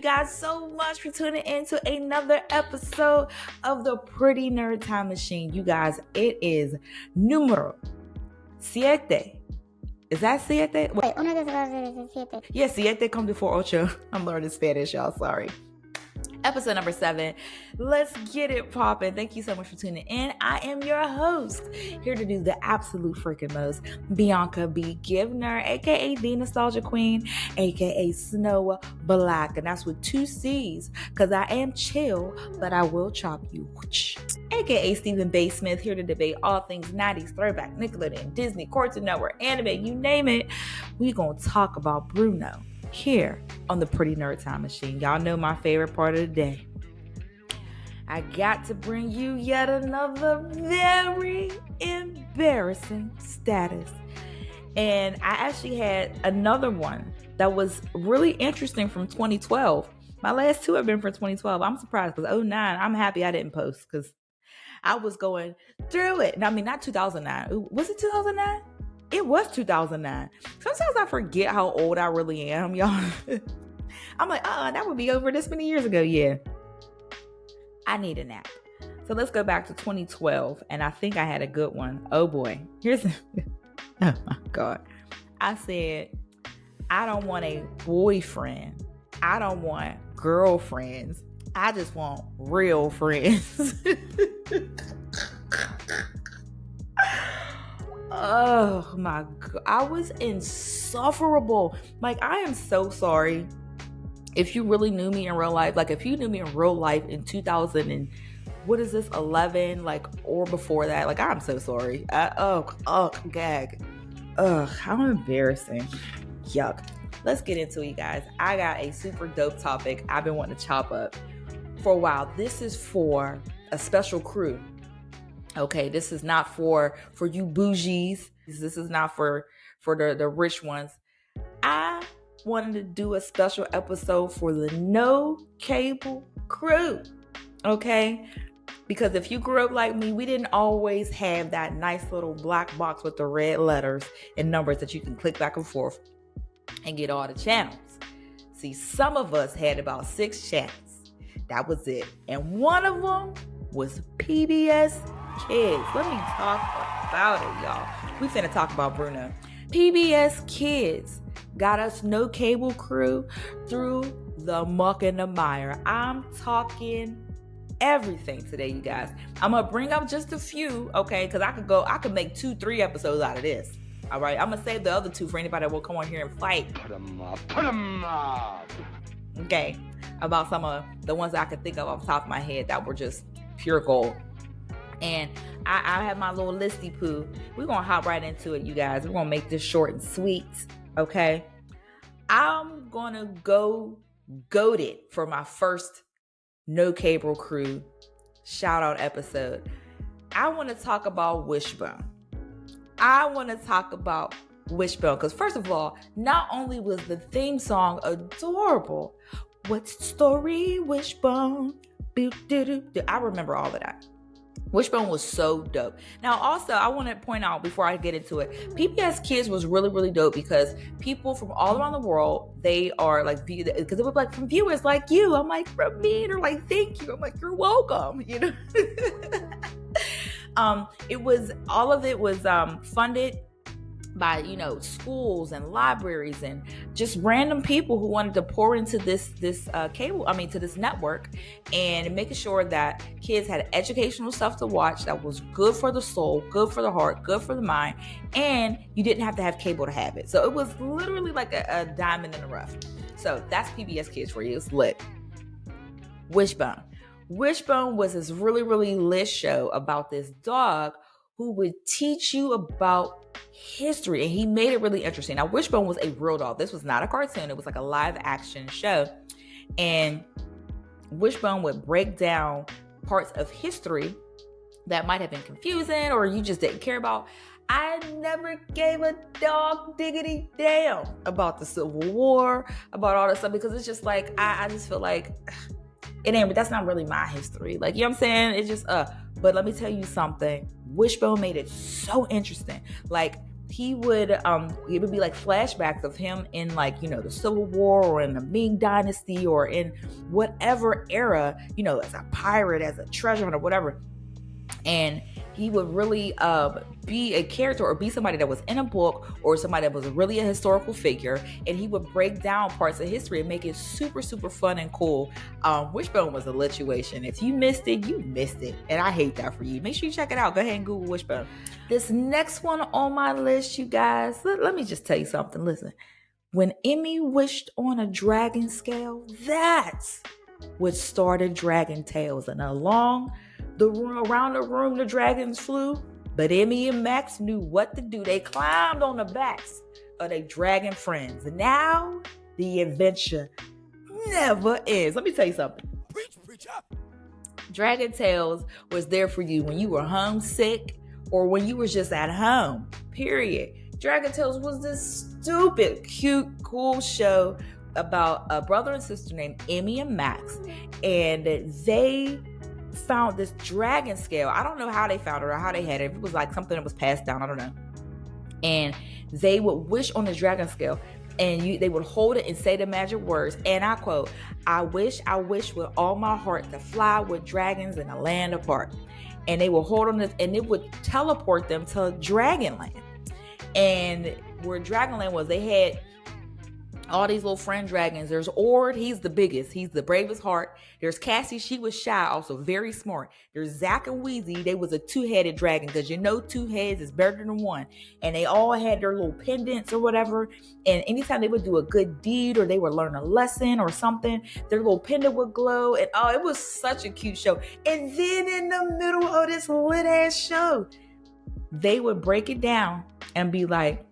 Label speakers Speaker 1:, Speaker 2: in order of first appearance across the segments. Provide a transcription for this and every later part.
Speaker 1: guys so much for tuning in to another episode of the Pretty Nerd Time Machine. You guys, it is numero siete. Is that siete?
Speaker 2: Wait, uno, dos, tres, siete.
Speaker 1: Yeah, siete come before ocho. I'm learning Spanish, y'all. Sorry. Episode number 7. Let's get it poppin'. Thank you so much for tuning in. I am your host, here to do the absolute freaking most, Bianca B. Givner, aka the Nostalgia Queen, aka Snow Black, and that's with 2 C's, because I am chill, but I will chop you, aka Stephen Bay Smith, here to debate all things 90s, throwback, Nickelodeon, Disney, Cartoon Network, anime, you name it. We gonna talk about Bruno here on the Pretty Nerd Time Machine. Y'all know my favorite part of the day. I got to bring you yet another very embarrassing status. And I actually had another one that was really interesting from 2012. My last 2 have been from 2012. I'm surprised because 2009, I'm happy I didn't post because I was going through it. I mean, not 2009. Was it 2009? It was 2009. Sometimes I forget how old I really am, y'all. I'm like, that would be over this many years ago. Yeah. I need a nap. So let's go back to 2012. And I think I had a good one. Oh boy. Oh my God. I said, I don't want a boyfriend. I don't want girlfriends. I just want real friends. Oh my God. I was insufferable. Like, I am so sorry. If you really knew me in real life, like if you knew me in real life in 2000 and what is this, 11, like, or before that, like, I'm so sorry. Gag. How embarrassing. Yuck. Let's get into it, you guys. I got a super dope topic I've been wanting to chop up for a while. This is for a special crew. Okay, this is not for you bougies. This is not for the rich ones. I wanted to do a special episode for the no cable crew. Okay? Because if you grew up like me, we didn't always have that nice little black box with the red letters and numbers that you can click back and forth and get all the channels. See, some of us had about 6 channels. That was it. And one of them was PBS Kids. Let me talk about it, y'all. We finna talk about Bruno. PBS Kids got us no cable crew through the muck and the mire. I'm talking everything today, you guys. I'm gonna bring up just a few, okay? Because I could make 2-3 episodes out of this. All right, I'm gonna save the other 2 for anybody that will come on here and fight. Put them up. Okay, about some of the ones I could think of off the top of my head that were just pure gold. And I have my little listy poo. We're going to hop right into it, you guys. We're going to make this short and sweet, okay? I'm going to go goated for my first No Cable Crew shout-out episode. I want to talk about Wishbone. Because first of all, not only was the theme song adorable, what's the story, Wishbone? I remember all of that. Wishbone was so dope. Now, also, I want to point out before I get into it, PBS Kids was really, really dope because people from all around the world, they are like, because it was like from viewers like you. I'm like, from me, they're like, thank you. I'm like, you're welcome. You know, all of it was funded by, schools and libraries and just random people who wanted to pour into this to this network and making sure that kids had educational stuff to watch that was good for the soul, good for the heart, good for the mind, and you didn't have to have cable to have it. So it was literally like a diamond in the rough. So that's PBS Kids for you. It's lit. Wishbone was this really, really lit show about this dog who would teach you about history, and he made it really interesting. Now, Wishbone was a real dog. This was not a cartoon. It was like a live action show, and Wishbone would break down parts of history that might have been confusing or you just didn't care about. I never gave a dog diggity damn about the Civil War, about all that stuff, because it's just like, I just feel like that's not really my history. Like, you know what I'm saying? It's just, but let me tell you something. Wishbone made it so interesting. Like, he would it would be like flashbacks of him in like, the Civil War or in the Ming Dynasty or in whatever era, as a pirate, as a treasure hunter, whatever. And he would really be a character or be somebody that was in a book or somebody that was really a historical figure, and he would break down parts of history and make it super super fun and cool. Wishbone was a lituation. If you missed it, you missed it, and I hate that for you. Make sure you check it out. Go ahead and Google Wishbone. This next one on my list, you guys, let me just tell you something. Listen, when Emmy wished on a dragon scale, that's what started Dragon Tales. And around the room, the dragons flew, but Emmy and Max knew what to do. They climbed on the backs of their dragon friends. And now the adventure never ends. Let me tell you something. Preach up. Dragon Tales was there for you when you were homesick or when you were just at home, period. Dragon Tales was this stupid, cute, cool show about a brother and sister named Emmy and Max, and they found this dragon scale. I don't know how they found it or how they had it. It was like something that was passed down. I don't know. And they would wish on the dragon scale, and they would hold it and say the magic words. And I quote, I wish with all my heart to fly with dragons in a land apart. And they would hold on this, and it would teleport them to Dragonland. And where Dragonland was, they had all these little friend dragons. There's Ord, he's the biggest. He's the bravest heart. There's Cassie, she was shy, also very smart. There's Zack and Wheezy, they was a two-headed dragon, because two heads is better than one. And they all had their little pendants or whatever. And anytime they would do a good deed or they would learn a lesson or something, their little pendant would glow. And it was such a cute show. And then in the middle of this lit-ass show, they would break it down and be like,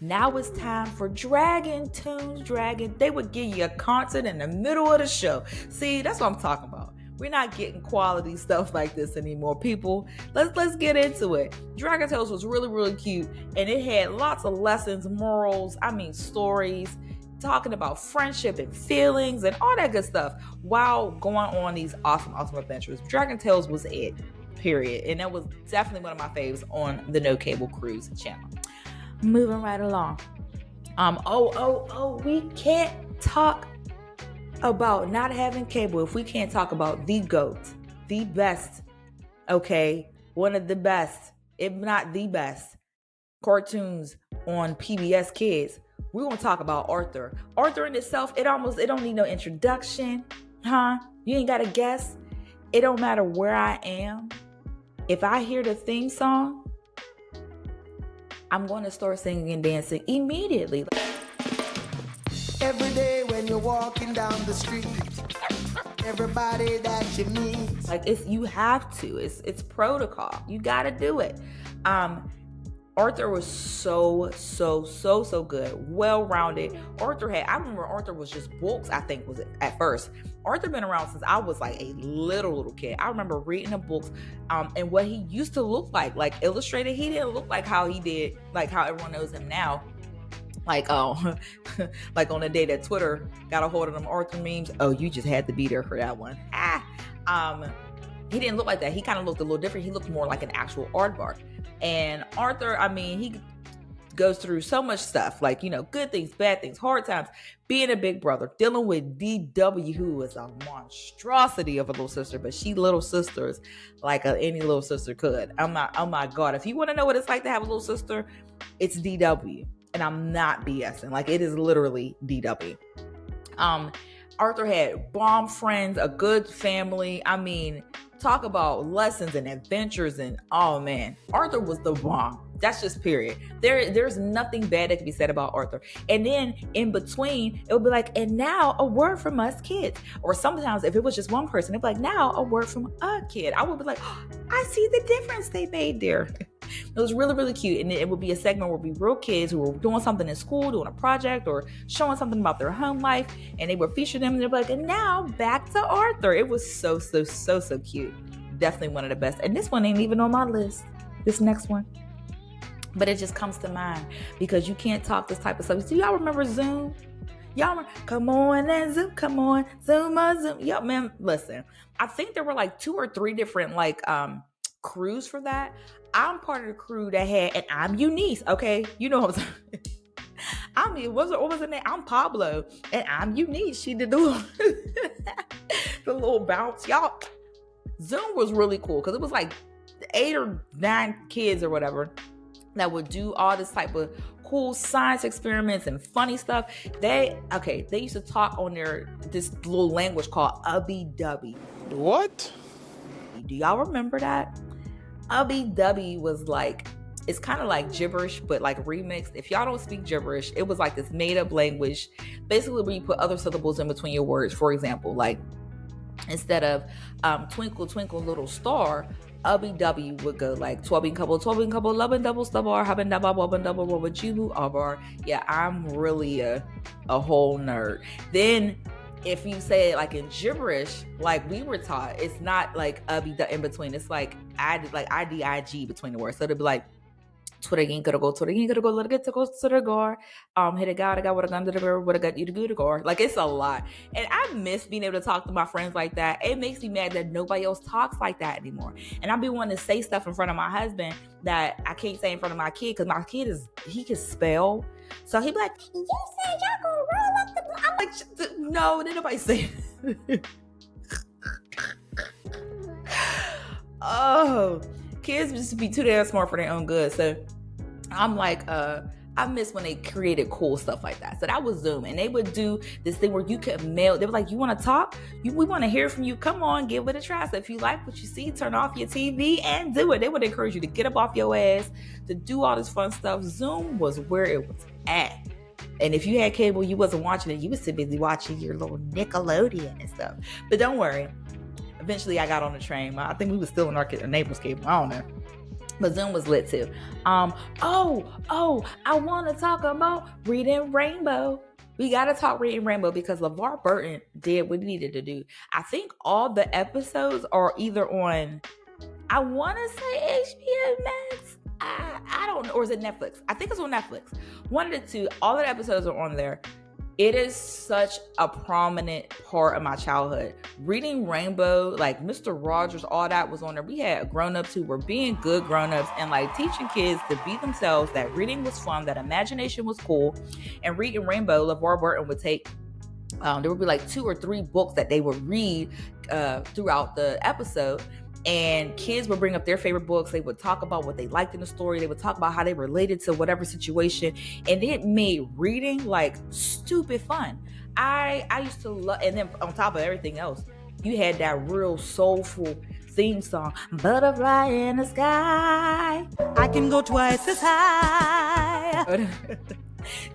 Speaker 1: now it's time for Dragon Tunes, Dragon. They would give you a concert in the middle of the show. See, that's what I'm talking about. We're not getting quality stuff like this anymore, people. Let's get into it. Dragon Tales was really, really cute, and it had lots of lessons, morals, stories, talking about friendship and feelings and all that good stuff while going on these awesome, awesome adventures. Dragon Tales was it, period. And that was definitely one of my faves on the No Cable Cruise channel. Moving right along. We can't talk about not having cable if we can't talk about the GOAT, the best, okay, one of the best, if not the best, cartoons on PBS Kids. We're gonna talk about Arthur. Arthur in itself, it don't need no introduction, huh? You ain't gotta guess. It don't matter where I am. If I hear the theme song, I'm going to start singing and dancing immediately.
Speaker 3: Every day when you're walking down the street, everybody that you meet,
Speaker 1: like you have to. It's protocol. You got to do it. Arthur was so good, well-rounded. I remember Arthur was just books, I think, was it at first. Arthur been around since I was like a little kid. I remember reading the books and what he used to look like illustrated. He didn't look like how he did, like how everyone knows him now. Like, like on the day that Twitter got a hold of them Arthur memes. Oh, you just had to be there for that one. He didn't look like that. He kind of looked a little different. He looked more like an actual aardvark. And Arthur, he goes through so much stuff, like, good things, bad things, hard times, being a big brother, dealing with DW, who is a monstrosity of a little sister, but she little sisters like any little sister could. Oh my God. If you want to know what it's like to have a little sister, it's DW. And I'm not BSing. Like, it is literally DW. Arthur had bomb friends, a good family. Talk about lessons and adventures, and oh man, Arthur was the bomb. That's just period. There's nothing bad that can be said about Arthur. And then in between, it would be like, and now a word from us kids. Or sometimes if it was just one person, it'd be like, now a word from a kid. I would be like, oh, I see the difference they made there. It was really, really cute. And it would be a segment where it would be real kids who were doing something in school, doing a project or showing something about their home life. And they would feature them and they'd be like, and now back to Arthur. It was so cute. Definitely one of the best. And this one ain't even on my list. This next one. But it just comes to mind because you can't talk this type of stuff. Do y'all remember Zoom? Y'all remember? Come on and Zoom. Come on. Zoom. Zoom. Yo, man, listen. I think there were like 2 or 3 different crews for that. I'm part of the crew that had, and I'm Eunice, okay? You know what I'm saying? I mean, what was her name? I'm Pablo, and I'm Eunice. She did the little, the little bounce. Y'all, Zoom was really cool because it was like 8 or 9 kids or whatever that would do all this type of cool science experiments and funny stuff. They used to talk on this little language called Ubby Dubby.
Speaker 3: What?
Speaker 1: Do y'all remember that? Ubby Dubby was like, it's kind of like gibberish, but like remixed. If y'all don't speak gibberish, it was like this made up language, basically where you put other syllables in between your words. For example, like instead of twinkle, twinkle, little star, Ubby Dubby would go like 12 couple, love and double, stubbar, hub and double, wob and double, wob and jubu, abar. Yeah, I'm really a whole nerd. Then if you say it like in gibberish, like we were taught, it's not like Ubby in between. It's like IDIG between the words. So it'd be like, Twitter gonna go, let it get to go to the gore. Hit a guy, I got what I got to the girl, what I got you to go to gore. Like it's a lot. And I miss being able to talk to my friends like that. It makes me mad that nobody else talks like that anymore. And I've been wanting to say stuff in front of my husband that I can't say in front of my kid because my kid he can spell. So he'd be like, you said y'all gonna roll up the. I'm like, no, didn't nobody say it. Oh, kids just be too damn smart for their own good. So I'm like, I miss when they created cool stuff like that. So that was Zoom. And they would do this thing where you could mail. They were like, you want to talk? We want to hear from you. Come on, give it a try. So if you like what you see, turn off your TV and do it. They would encourage you to get up off your ass, to do all this fun stuff. Zoom was where it was at. And if you had cable, you wasn't watching it. You was too busy watching your little Nickelodeon and stuff. But don't worry. Eventually, I got on the train. I think we was still in our neighbor's cable. I don't know. But Zoom was lit too. I want to talk about Reading Rainbow. We got to talk Reading Rainbow because LeVar Burton did what he needed to do. I think all the episodes are either on, I want to say HBO Max. I don't know. Or is it Netflix? I think it's on Netflix. One of the two. All the episodes are on there. It is such a prominent part of my childhood. Reading Rainbow, like Mr. Rogers, all that was on there. We had grown-ups who were being good grown-ups and like teaching kids to be themselves, that reading was fun, that imagination was cool. And Reading Rainbow, LeVar Burton would take, there would be like 2 or 3 books that they would read throughout the episode. And kids would bring up their favorite books. They would talk about what they liked in the story. They would talk about how they related to whatever situation. And it made reading like stupid fun. I used to love, and then on top of everything else, you had that real soulful theme song, Butterfly in the Sky. I can go twice as high.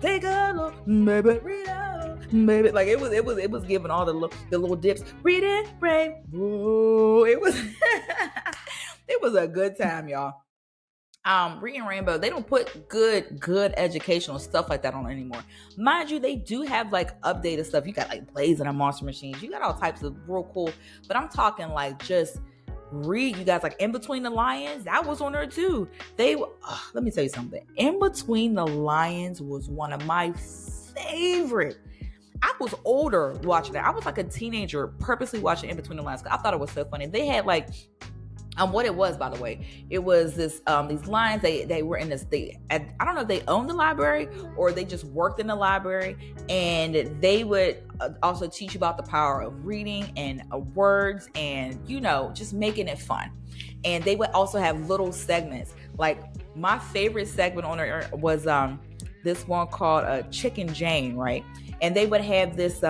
Speaker 1: Take a look, baby, read out, baby. Like it was giving all the little dips. Reading Rainbow. It was it was a good time, y'all. Reading Rainbow, they don't put good educational stuff like that on anymore. Mind you, they do have like updated stuff. You got like Blazing and Monster Machines. You got all types of real cool. But I'm talking like just read, you guys, like In Between the Lions, that was on there too. Let me tell you something. In Between the Lions was one of my favorite. I was older watching that. I was like a teenager purposely watching In Between the Lions. I thought it was so funny. They had like, what it was, by the way, it was this these lions. They were in this. I don't know if they owned the library or they just worked in the library, and they would also teach you about the power of reading and words, and just making it fun. And they would also have little segments. Like my favorite segment on there was this one called Chicken Jane, right? And they would have this.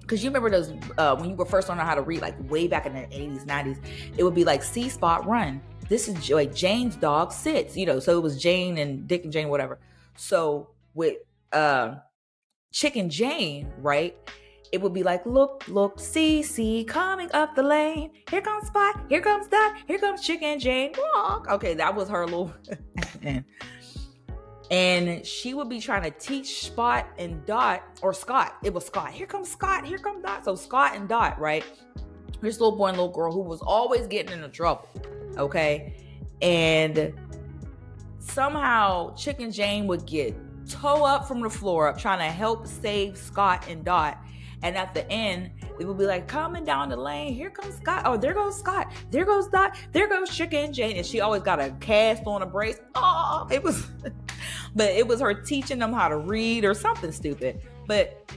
Speaker 1: Because you remember those, when you were first learning how to read, like way back in the 80s, 90s, it would be like, see Spot run. This is like Jane's dog sits, so it was Jane and Dick and Jane, whatever. So with Chicken Jane, right, it would be like, look, see, coming up the lane. Here comes Spot, here comes Dot, here comes Chicken Jane, walk. Okay, that was her little... And she would be trying to teach Spot and Dot, or Scott. It was Scott. Here comes Scott. Here comes Dot. So Scott and Dot, right? This little boy and little girl who was always getting into trouble. Okay. And somehow Chicken Jane would get toe up from the floor up trying to help save Scott and Dot. And at the end, they would be like, coming down the lane, here comes Scott. Oh, there goes Scott. There goes Dot. There goes Chicken Jane. And she always got a cast on a brace. Oh, it was, but it was her teaching them how to read or something stupid. But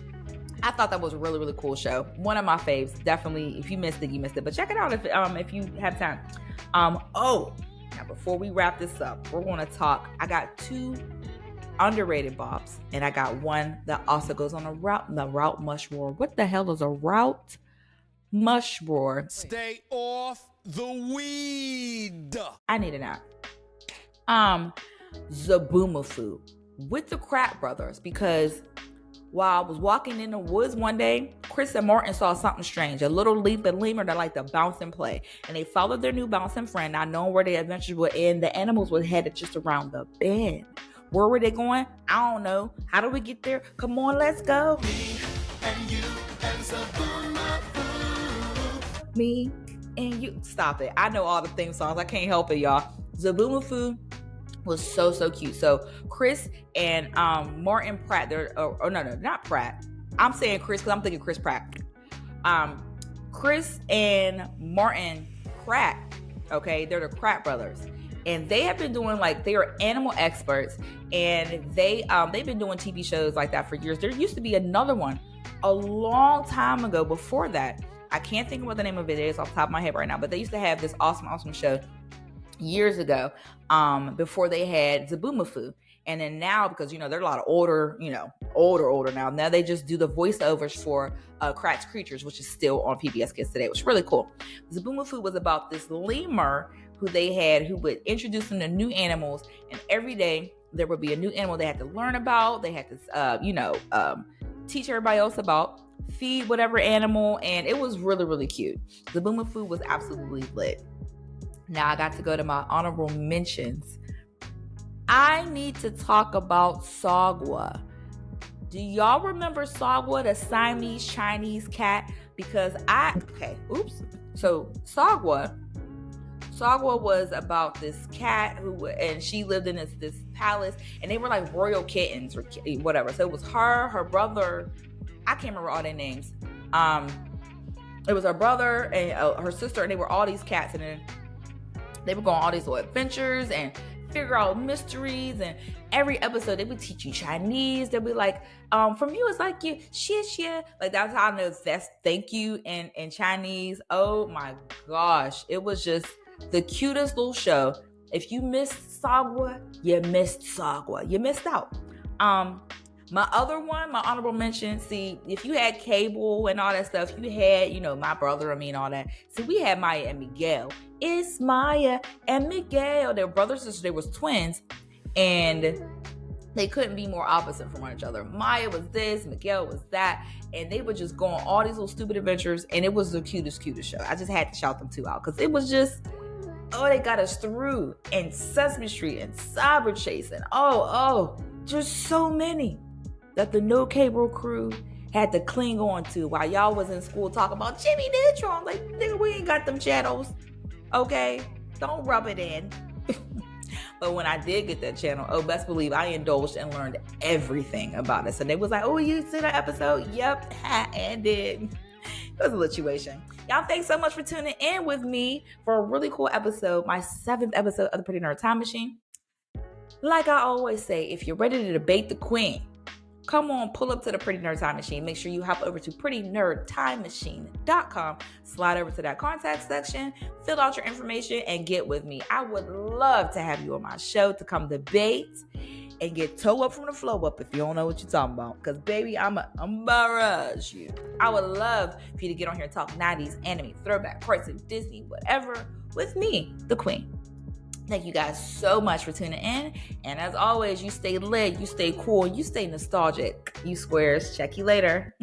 Speaker 1: I thought that was a really, really cool show. One of my faves. Definitely, if you missed it, you missed it. But check it out if you have time. Now before we wrap this up, we're going to talk. I got 2 underrated bops, and I got one that also goes on the route mush roar. What the hell is a route mush roar?
Speaker 3: Stay off the weed.
Speaker 1: I need an app. Zaboomafu with the Crap Brothers, because while I was walking in the woods one day, Chris and Martin saw something strange. A little lemur that liked to bounce and play. And they followed their new bouncing friend, not knowing where their adventures would end. The animals were headed just around the bend. Where were they going? I don't know. How do we get there? Come on, let's go.
Speaker 3: Me and you and Zaboomafu.
Speaker 1: Me and you. Stop it. I know all the theme songs. I can't help it, y'all. Zaboomafu was so cute. So Chris and Martin Pratt, no, not Pratt. I'm saying Chris because I'm thinking Chris Pratt. Chris and Martin Pratt, okay, they're the Pratt brothers. And they have been doing, like, they are animal experts, and they've been doing TV shows like that for years. There used to be another one a long time ago before that. I can't think of what the name of it is off the top of my head right now, but they used to have this awesome show years ago, before they had Zaboomafu. And then now, because, they're a lot of older now. Now they just do the voiceovers for Krat's Creatures, which is still on PBS Kids today, which is really cool. Zaboomafu was about this lemur who they had, who would introduce them to new animals. And every day there would be a new animal they had to learn about. They had to, teach everybody else about, feed whatever animal. And it was really, really cute. Zaboomafu was absolutely lit. Now I got to go to my honorable mentions. I need to talk about Sagwa. Do y'all remember Sagwa, the Siamese Chinese cat? Because So Sagwa was about this cat and she lived in this palace, and they were like royal kittens or whatever. So it was her brother. I can't remember all their names. It was her brother and her sister, and they were all these cats, and then they would go on all these little adventures and figure out mysteries. And every episode they would teach you Chinese. They'll be like, from you it's like you xie. Like, that's how I know that's thank you in Chinese. Oh my gosh. It was just the cutest little show. If you missed Sagwa, you missed Sagwa. You missed out. My other one, my honorable mention, see, if you had cable and all that stuff, you had, my brother, all that. See, we had Maya and Miguel. It's Maya and Miguel. They were brothers and sisters. They was twins, and they couldn't be more opposite from each other. Maya was this, Miguel was that, and they would just go on all these little stupid adventures, and it was the cutest show. I just had to shout them 2 out, because it was just, they got us through, and Sesame Street, and Cyber Chase, and just so many that the No Cable crew had to cling on to while y'all was in school talking about Jimmy Neutron. Like, nigga, we ain't got them channels. Okay? Don't rub it in. But when I did get that channel, best believe I indulged and learned everything about it. So they was like, you see that episode? Yep, and did. It was a situation. Y'all, thanks so much for tuning in with me for a really cool episode, my 7th episode of the Pretty Nerd Time Machine. Like I always say, if you're ready to debate the queen, come on, pull up to the Pretty Nerd Time Machine. Make sure you hop over to prettynerdtimemachine.com. Slide over to that contact section, fill out your information, and get with me. I would love to have you on my show to come debate and get toe up from the flow up if you don't know what you're talking about. Because, baby, I'm embarrass you. I would love for you to get on here and talk 90s, anime, throwback, cartoon, Disney, whatever, with me, the queen. Thank you guys so much for tuning in. And as always, you stay lit, you stay cool, you stay nostalgic. You squares. Check you later.